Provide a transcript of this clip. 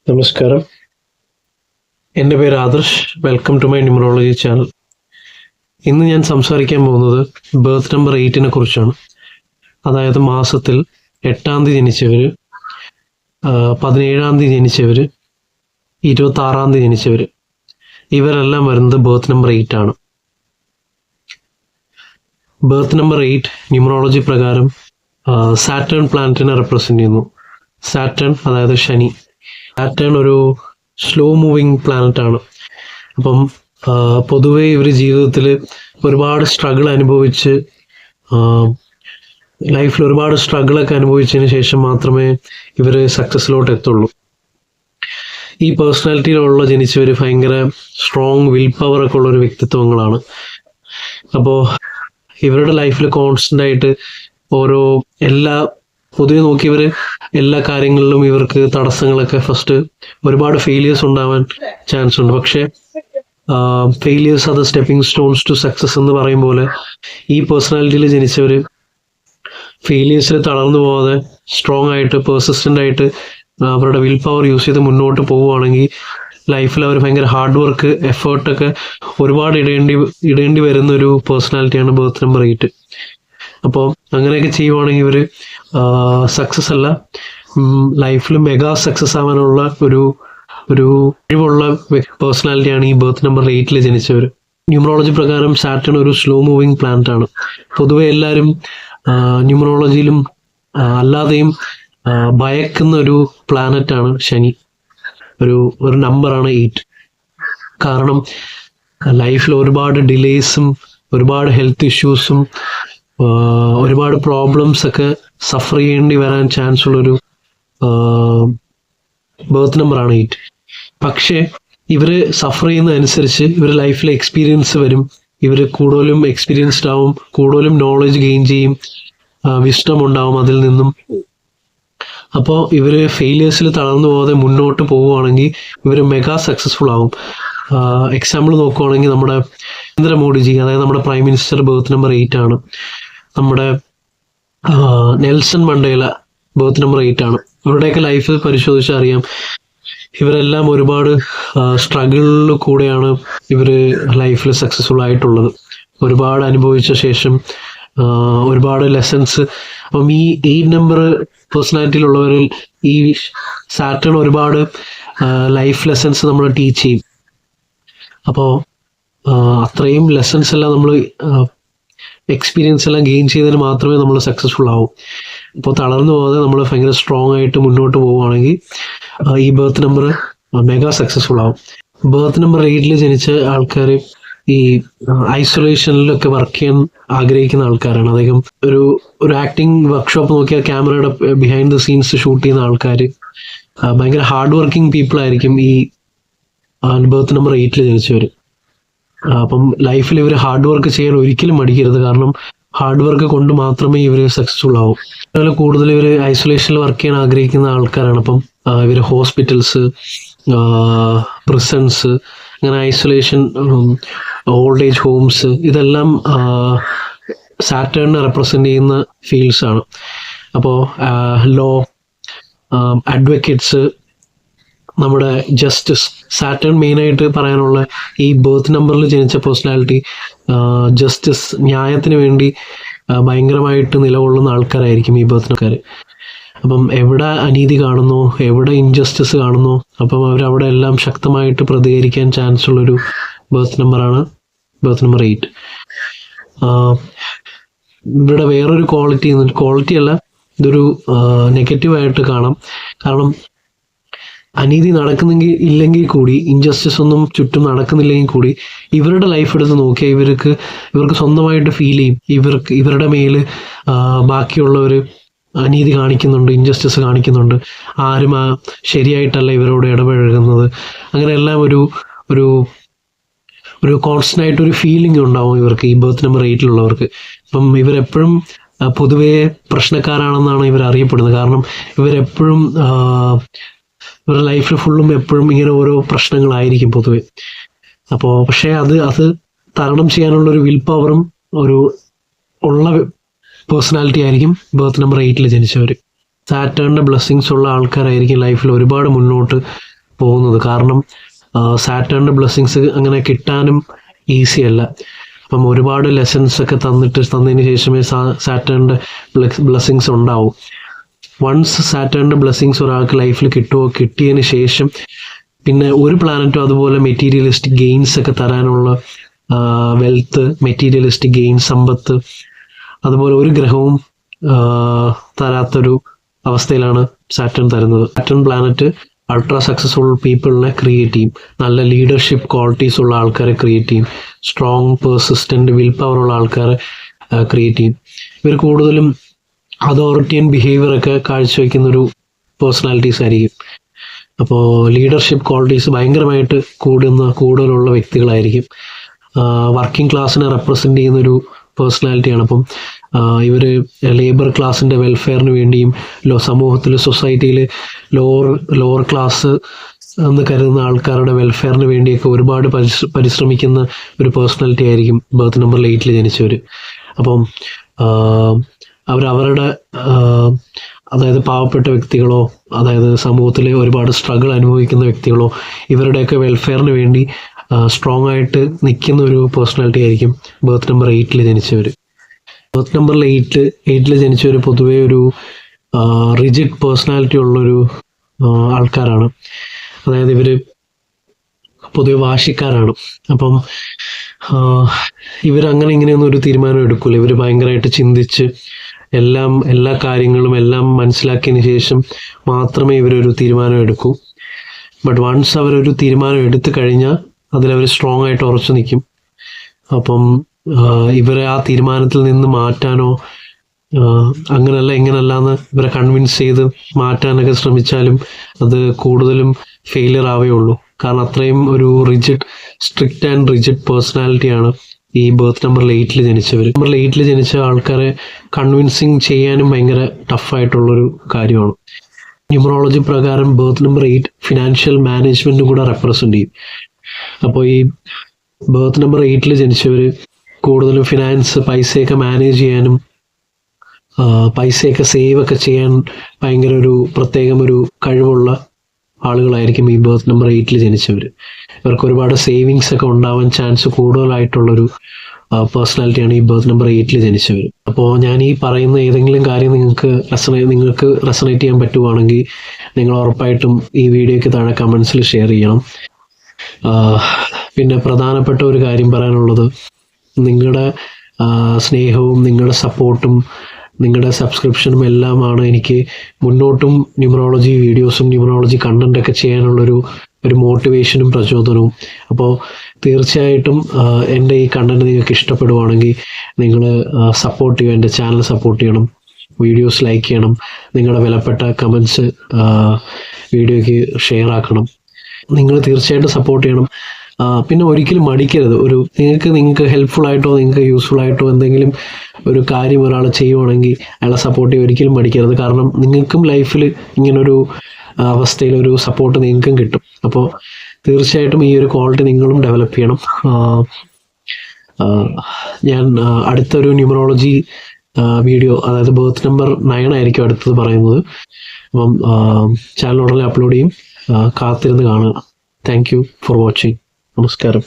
നമസ്കാരം. എൻ്റെ പേര് Adarsh. Welcome to my numerology channel. ഇന്ന് ഞാൻ സംസാരിക്കാൻ പോകുന്നത് ബർത്ത് നമ്പർ 8 കുറിച്ചാണ്. അതായത് മാസത്തിൽ 8-ാം തീയതി ജനിച്ചവർ, 17-ാം തീയതി ജനിച്ചവർ, 26-ാം തീയതി ജനിച്ചവർ, ഇവരെല്ലാം വരുന്നത് ബർത്ത് നമ്പർ 8 ആണ്. ബർത്ത് നമ്പർ 8 ന്യൂമറോളജി പ്രകാരം സാറ്റേൺ പ്ലാനറ്റിനെ റെപ്രസെൻ്റ് ചെയ്യുന്നു. സാറ്റേൺ അതായത് ശനി. സാറ്റേൺ ഒരു സ്ലോ മൂവിങ് പ്ലാനറ്റ് ആണ്. അപ്പം പൊതുവെ ഇവർ ജീവിതത്തിൽ ഒരുപാട് സ്ട്രഗിൾ അനുഭവിച്ച് ലൈഫിൽ ഒരുപാട് സ്ട്രഗിളൊക്കെ അനുഭവിച്ചതിന് ശേഷം മാത്രമേ ഇവർ സക്സസ്സിലോട്ട് എത്തുള്ളൂ. ഈ പേഴ്സണാലിറ്റിയിലുള്ള ജനിച്ചവർ ഭയങ്കര സ്ട്രോങ് വിൽ പവർ ഒക്കെ ഉള്ളൊരു വ്യക്തിത്വങ്ങളാണ്. അപ്പോൾ ഇവരുടെ ലൈഫിൽ കോൺസ്റ്റൻ്റ് ആയിട്ട് പൊതുവെ നോക്കിയവർ എല്ലാ കാര്യങ്ങളിലും ഇവർക്ക് തടസ്സങ്ങളൊക്കെ ഫസ്റ്റ് ഒരുപാട് ഫെയിലിയേഴ്സ് ഉണ്ടാവാൻ ചാൻസ് ഉണ്ട്. പക്ഷേ failures are the stepping stones to success എന്ന് പറയും പോലെ ഈ പേഴ്സണാലിറ്റിയിൽ ജനിച്ചവർ ഫെയിലിയേഴ്സിൽ തളർന്നു പോകാതെ സ്ട്രോങ് ആയിട്ട് പെർസിസ്റ്റൻ്റ് ആയിട്ട് അവരുടെ വിൽ പവർ യൂസ് ചെയ്ത് മുന്നോട്ട് പോവുകയാണെങ്കിൽ ലൈഫിൽ അവർ ഭയങ്കര ഹാർഡ് വർക്ക് എഫേർട്ടൊക്കെ ഒരുപാട് ഇടേണ്ടി വരുന്ന ഒരു പേഴ്സണാലിറ്റിയാണ് ബർത്ത് നമ്പർ 8. അപ്പോൾ അങ്ങനെയൊക്കെ ചെയ്യുവാണെങ്കിൽ ഇവർ സക്സസ് അല്ല, ലൈഫിൽ മെഗാ സക്സസ് ആവാനുള്ള ഒരു കഴിവുള്ള പേഴ്സണാലിറ്റിയാണ് ഈ ബർത്ത് നമ്പർ 8 ജനിച്ചവർ. ന്യൂമറോളജി പ്രകാരം സാറ്റേൺ ഒരു സ്ലോ മൂവിങ് പ്ലാനറ്റ് ആണ്. പൊതുവെ എല്ലാവരും ന്യൂമറോളജിയിലും അല്ലാതെയും ഭയക്കുന്ന ഒരു പ്ലാനറ്റാണ് ശനി. ഒരു നമ്പറാണ് 8. കാരണം ലൈഫിൽ ഒരുപാട് ഡിലേസും ഒരുപാട് ഹെൽത്ത് ഇഷ്യൂസും ഒരുപാട് പ്രോബ്ലംസ് ഒക്കെ സഫർ ചെയ്യേണ്ടി വരാൻ ചാൻസ് ഉള്ളൊരു ബർത്ത് നമ്പറാണ് 8. പക്ഷേ ഇവർ സഫർ ചെയ്യുന്നതനുസരിച്ച് ഇവർ ലൈഫിൽ എക്സ്പീരിയൻസ് വരും. ഇവർ കൂടുതലും എക്സ്പീരിയൻസ്ഡ് ആവും, കൂടുതലും നോളജ് ഗെയിൻ ചെയ്യും, വിസ്ഡം ഉണ്ടാവും അതിൽ നിന്നും. അപ്പോൾ ഇവർ ഫെയിലിയേഴ്സിൽ തളർന്നു പോകാതെ മുന്നോട്ട് പോവുകയാണെങ്കിൽ ഇവർ മെഗാ സക്സസ്ഫുൾ ആവും. എക്സാമ്പിൾ നോക്കുവാണെങ്കിൽ നമ്മുടെ നരേന്ദ്രമോദിജി, അതായത് നമ്മുടെ പ്രൈം മിനിസ്റ്റർ ബർത്ത് നമ്പർ 8 ആണ്. നമ്മുടെ നെൽസൺ മണ്ടേല ബർത്ത് നമ്പർ 8 ആണ്. ഇവരുടെയൊക്കെ ലൈഫ് പരിശോധിച്ചാൽ അറിയാം, ഇവരെല്ലാം ഒരുപാട് സ്ട്രഗിളിൽ കൂടെയാണ് ഇവർ ലൈഫിൽ സക്സസ്ഫുൾ ആയിട്ടുള്ളത്. ഒരുപാട് അനുഭവിച്ച ശേഷം ഒരുപാട് ലെസൺസ്. അപ്പം ഈ 8 നമ്പർ പേഴ്സണാലിറ്റിയിലുള്ളവരിൽ ഈ സാറ്റേൺ ഒരുപാട് ലൈഫ് ലെസൺസ് നമ്മൾ ടീച്ച് ചെയ്യും. അപ്പോൾ അത്രയും ലെസൺസ് എല്ലാം നമ്മൾ എക്സ്പീരിയൻസ് എല്ലാം ഗെയിൻ ചെയ്തതിന് മാത്രമേ നമ്മൾ സക്സസ്ഫുൾ ആവും. ഇപ്പോൾ തളർന്നു പോകാതെ നമ്മൾ ഭയങ്കര സ്ട്രോങ് ആയിട്ട് മുന്നോട്ട് പോവുകയാണെങ്കിൽ ഈ ബർത്ത് നമ്പർ മെഗാ സക്സസ്ഫുൾ ആവും. ബർത്ത് നമ്പർ 8 ജനിച്ച ആൾക്കാർ ഈ ഐസൊലേഷനിലൊക്കെ വർക്ക് ചെയ്യാൻ ആഗ്രഹിക്കുന്ന ആൾക്കാരാണ്. അദ്ദേഹം ഒരു ആക്ടിങ് വർക്ക്ഷോപ്പ് നോക്കിയാൽ ക്യാമറയുടെ ബിഹൈൻഡ് ദ സീൻസ് ഷൂട്ട് ചെയ്യുന്ന ആൾക്കാർ ഭയങ്കര ഹാർഡ് വർക്കിംഗ് പീപ്പിൾ ആയിരിക്കും ഈ ബർത്ത് നമ്പർ 8 ജനിച്ചവർ. അപ്പം ലൈഫിൽ ഇവർ ഹാർഡ് വർക്ക് ചെയ്യാൻ ഒരിക്കലും മടിക്കരുത്. കാരണം ഹാർഡ് വർക്ക് കൊണ്ട് മാത്രമേ ഇവർ സക്സസ്ഫുൾ ആവും. അതുപോലെ കൂടുതൽ ഇവർ ഐസൊലേഷനിൽ വർക്ക് ചെയ്യാൻ ആഗ്രഹിക്കുന്ന ആൾക്കാരാണ്. അപ്പം ഇവർ ഹോസ്പിറ്റൽസ്, പ്രിസൺസ്, അങ്ങനെ ഐസൊലേഷൻ, ഓൾഡ് ഏജ് ഹോംസ്, ഇതെല്ലാം സാറ്റേണിനെ റെപ്രസെൻ്റ് ചെയ്യുന്ന ഫീൽഡ്സ് ആണ്. അപ്പോൾ ലോ, അഡ്വക്കേറ്റ്സ്, നമ്മുടെ ജസ്റ്റിസ്. സാറ്റേൺ മെയിനായിട്ട് പറയാനുള്ള ഈ ബർത്ത് നമ്പറിൽ ജനിച്ച പേഴ്സണാലിറ്റി ജസ്റ്റിസ്, ന്യായത്തിന് വേണ്ടി ഭയങ്കരമായിട്ട് നിലകൊള്ളുന്ന ആൾക്കാരായിരിക്കും ഈ ബർത്ത് നമ്പർ. അപ്പം എവിടെ അനീതി കാണുന്നു, എവിടെ ഇൻജസ്റ്റിസ് കാണുന്നു, അപ്പം അവരവിടെ എല്ലാം ശക്തമായിട്ട് പ്രതികരിക്കാൻ ചാൻസ് ഉള്ളൊരു ബർത്ത് നമ്പറാണ് ബർത്ത് നമ്പർ 8. ഇവിടെ വേറൊരു ക്വാളിറ്റി അല്ല, ഇതൊരു നെഗറ്റീവായിട്ട് കാണാം. കാരണം അനീതി ഇല്ലെങ്കിൽ കൂടി, ഇൻജസ്റ്റിസ് ഒന്നും ചുറ്റും നടക്കുന്നില്ലെങ്കിൽ കൂടി ഇവരുടെ ലൈഫ് എടുത്ത് നോക്കിയാൽ ഇവർക്ക് സ്വന്തമായിട്ട് ഫീൽ ചെയ്യും ഇവരുടെ മേൽ ബാക്കിയുള്ളവർ അനീതി കാണിക്കുന്നുണ്ട്, ഇൻജസ്റ്റിസ് കാണിക്കുന്നുണ്ട്, ആരും ശരിയായിട്ടല്ല ഇവരോട് ഇടപഴകുന്നത്. അങ്ങനെ എല്ലാം ഒരു കോൺസ്റ്റൻ്റ് ആയിട്ടൊരു ഫീലിംഗ് ഉണ്ടാവും ഇവർക്ക്, ഈ ബർത്ത് നമ്പർ 8 അപ്പം ഇവരെപ്പോഴും പൊതുവേ പ്രശ്നക്കാരാണെന്നാണ് ഇവർ അറിയപ്പെടുന്നത്. കാരണം ഇവരെപ്പോഴും ഇവരുടെ ലൈഫിൽ ഫുള്ളും എപ്പോഴും ഇങ്ങനെ ഓരോ പ്രശ്നങ്ങളായിരിക്കും പൊതുവെ. അപ്പോൾ പക്ഷേ അത് തരണം ചെയ്യാനുള്ളൊരു വിൽ പവറും ഉള്ള പേഴ്സണാലിറ്റി ആയിരിക്കും ബർത്ത് നമ്പർ 8 ജനിച്ചവർ. സാറ്റേണിൻ്റെ ബ്ലെസ്സിങ്സ് ഉള്ള ആൾക്കാരായിരിക്കും ലൈഫിൽ ഒരുപാട് മുന്നോട്ട് പോകുന്നത്. കാരണം സാറ്റേണിൻ്റെ ബ്ലെസ്സിങ്സ് അങ്ങനെ കിട്ടാനും ഈസി അല്ല. അപ്പം ഒരുപാട് ലെസൺസ് ഒക്കെ തന്നതിന് ശേഷമേ സാറ്റേണിൻ്റെ ബ്ലെസ്സിങ്സ് ഉണ്ടാവും. വൺസ് സാറ്റേണിൻ്റെ ബ്ലെസ്സിങ്സ് ഒരാൾക്ക് ലൈഫിൽ കിട്ടിയതിന് ശേഷം പിന്നെ ഒരു പ്ലാനറ്റും അതുപോലെ മെറ്റീരിയലിസ്റ്റിക് ഗെയിൻസ് ഒക്കെ തരാനുള്ള വെൽത്ത്, മെറ്റീരിയലിസ്റ്റിക് ഗെയിൻ, സമ്പത്ത്, അതുപോലെ ഒരു ഗ്രഹവും തരാത്തൊരു അവസ്ഥയിലാണ് സാറ്റേൺ തരുന്നത്. Saturn planet ultra successful പീപ്പിളിനെ create ചെയ്യും, നല്ല ലീഡർഷിപ്പ് ക്വാളിറ്റീസ് ഉള്ള ആൾക്കാരെ ക്രിയേറ്റ് ചെയ്യും, സ്ട്രോങ് പെർസിസ്റ്റൻ്റ് വിൽ പവർ ഉള്ള ആൾക്കാരെ ക്രിയേറ്റ് ചെയ്യും. ഇവർ കൂടുതലും അതോറിറ്റിയൻ ബിഹേവിയർ ഒക്കെ കാഴ്ചവെക്കുന്നൊരു പേഴ്സണാലിറ്റീസ് ആയിരിക്കും. അപ്പോൾ ലീഡർഷിപ്പ് ക്വാളിറ്റീസ് ഭയങ്കരമായിട്ട് കൂടുതലുള്ള വ്യക്തികളായിരിക്കും. വർക്കിംഗ് ക്ലാസ്സിനെ റെപ്രസെൻ്റ് ചെയ്യുന്നൊരു പേഴ്സണാലിറ്റിയാണ്. അപ്പം ഇവർ ലേബർ ക്ലാസ്സിൻ്റെ വെൽഫെയറിന് വേണ്ടിയും സമൂഹത്തിൽ, സൊസൈറ്റിയിൽ ലോവർ ക്ലാസ് എന്ന് കരുതുന്ന ആൾക്കാരുടെ വെൽഫെയറിന് വേണ്ടിയൊക്കെ ഒരുപാട് പരിശ്രമിക്കുന്ന ഒരു പേഴ്സണാലിറ്റി ആയിരിക്കും ബർത്ത് നമ്പർ 8 ജനിച്ചവർ. അപ്പം അവരുടെ അതായത് പാവപ്പെട്ട വ്യക്തികളോ, അതായത് സമൂഹത്തിലെ ഒരുപാട് സ്ട്രഗിൾ അനുഭവിക്കുന്ന വ്യക്തികളോ, ഇവരുടെയൊക്കെ വെൽഫെയറിന് വേണ്ടി സ്ട്രോങ് ആയിട്ട് നിൽക്കുന്ന ഒരു പേഴ്സണാലിറ്റി ആയിരിക്കും ബർത്ത് നമ്പർ 8 ജനിച്ചവർ. ബർത്ത് നമ്പർ 8 ജനിച്ചവർ പൊതുവേ ഒരു റിജിഡ് പേഴ്സണാലിറ്റി ഉള്ളൊരു ആൾക്കാരാണ്. അതായത് ഇവർ പൊതുവെ വാശിക്കാരാണ്. അപ്പം ഇവരങ്ങനെ ഇങ്ങനെയൊന്നും ഒരു തീരുമാനം എടുക്കില്ല. ഇവർ ഭയങ്കരമായിട്ട് ചിന്തിച്ച് എല്ലാ കാര്യങ്ങളും എല്ലാം മനസ്സിലാക്കിയതിന് ശേഷം മാത്രമേ ഇവരൊരു തീരുമാനം എടുക്കൂ. ബട്ട് വൺസ് അവരൊരു തീരുമാനം എടുത്തു കഴിഞ്ഞാൽ അതിലവർ സ്ട്രോങ് ആയിട്ട് ഉറച്ചു നിൽക്കും. അപ്പം ഇവരെ ആ തീരുമാനത്തിൽ നിന്ന് മാറ്റാനോ അങ്ങനല്ല ഇങ്ങനല്ല എന്ന് ഇവരെ കൺവിൻസ് ചെയ്ത് മാറ്റാനൊക്കെ ശ്രമിച്ചാലും അത് കൂടുതലും ഫെയിലിയർ ആവേ ഉള്ളൂ. കാരണം അത്രയും ഒരു സ്ട്രിക്റ്റ് ആൻഡ് റിജിഡ് പേഴ്സണാലിറ്റിയാണ് ഈ ബർത്ത് നമ്പർ 8 ജനിച്ചവർ. നമ്പർ 8 ജനിച്ച ആൾക്കാരെ കൺവിൻസിങ് ചെയ്യാനും ഭയങ്കര ടഫായിട്ടുള്ളൊരു കാര്യമാണ്. ന്യൂമറോളജി പ്രകാരം ബർത്ത് നമ്പർ 8 ഫിനാൻഷ്യൽ മാനേജ്മെൻറ്റും കൂടെ റെപ്രസെൻ്റ് ചെയ്യും. അപ്പോൾ ഈ ബർത്ത് നമ്പർ 8 ജനിച്ചവർ കൂടുതലും ഫിനാൻസ്, പൈസയൊക്കെ മാനേജ് ചെയ്യാനും പൈസയൊക്കെ സേവ് ഒക്കെ ചെയ്യാൻ ഭയങ്കര ഒരു പ്രത്യേകം ഒരു കഴിവുള്ള ആളുകളായിരിക്കും ഈ ബർത്ത് നമ്പർ 8 ജനിച്ചവർ. ഇവർക്ക് ഒരുപാട് സേവിങ്സ് ഒക്കെ ഉണ്ടാവാൻ ചാൻസ് കൂടുതലായിട്ടുള്ളൊരു പേഴ്സണാലിറ്റിയാണ് ഈ ബർത്ത് നമ്പർ 8 ജനിച്ചവർ. അപ്പോൾ ഞാൻ ഈ പറയുന്ന ഏതെങ്കിലും കാര്യം നിങ്ങൾക്ക് റെസണേറ്റ് ചെയ്യാൻ പറ്റുവാണെങ്കിൽ നിങ്ങൾ ഉറപ്പായിട്ടും ഈ വീഡിയോയ്ക്ക് താഴെ കമൻസിൽ ഷെയർ ചെയ്യണം. പിന്നെ പ്രധാനപ്പെട്ട ഒരു കാര്യം പറയാനുള്ളത്, നിങ്ങളുടെ സ്നേഹവും നിങ്ങളുടെ സപ്പോർട്ടും നിങ്ങളുടെ സബ്സ്ക്രിപ്ഷനും എല്ലാമാണ് എനിക്ക് മുന്നോട്ടും ന്യൂമറോളജി വീഡിയോസും ന്യൂമറോളജി കണ്ടൻറ്റൊക്കെ ചെയ്യാനുള്ളൊരു മോട്ടിവേഷനും പ്രചോദനവും. അപ്പോൾ തീർച്ചയായിട്ടും എൻ്റെ ഈ കണ്ടൻറ്റ് നിങ്ങൾക്ക് ഇഷ്ടപ്പെടുവാണെങ്കിൽ നിങ്ങൾ സപ്പോർട്ട് ചെയ്യണം, എൻ്റെ ചാനൽ സപ്പോർട്ട് ചെയ്യണം, വീഡിയോസ് ലൈക്ക് ചെയ്യണം, നിങ്ങളുടെ വിലപ്പെട്ട കമൻസ് വീഡിയോയ്ക്ക് ഷെയർ ആക്കണം. നിങ്ങൾ തീർച്ചയായിട്ടും സപ്പോർട്ട് ചെയ്യണം. പിന്നെ ഒരിക്കലും മടിക്കരുത്. നിങ്ങൾക്ക് ഹെൽപ്ഫുൾ ആയിട്ടോ നിങ്ങൾക്ക് യൂസ്ഫുൾ ആയിട്ടോ എന്തെങ്കിലും ഒരു കാര്യം ഒരാൾ ചെയ്യുവാണെങ്കിൽ അയാളെ സപ്പോർട്ട് ചെയ്യാൻ ഒരിക്കലും മടിക്കരുത്. കാരണം നിങ്ങൾക്കും ലൈഫിൽ ഇങ്ങനൊരു അവസ്ഥയിൽ ഒരു സപ്പോർട്ട് നിങ്ങൾക്കും കിട്ടും. അപ്പോൾ തീർച്ചയായിട്ടും ഈ ഒരു ക്വാളിറ്റി നിങ്ങളും ഡെവലപ്പ് ചെയ്യണം. ഞാൻ അടുത്തൊരു ന്യൂമറോളജി വീഡിയോ, അതായത് ബർത്ത് നമ്പർ 9 ആയിരിക്കും അടുത്തത് പറയുന്നത്. അപ്പം ചാനൽ ഉടനെ അപ്ലോഡ് ചെയ്യും, കാത്തിരുന്ന് കാണുക. Thank you for watching. നമസ്കാരം.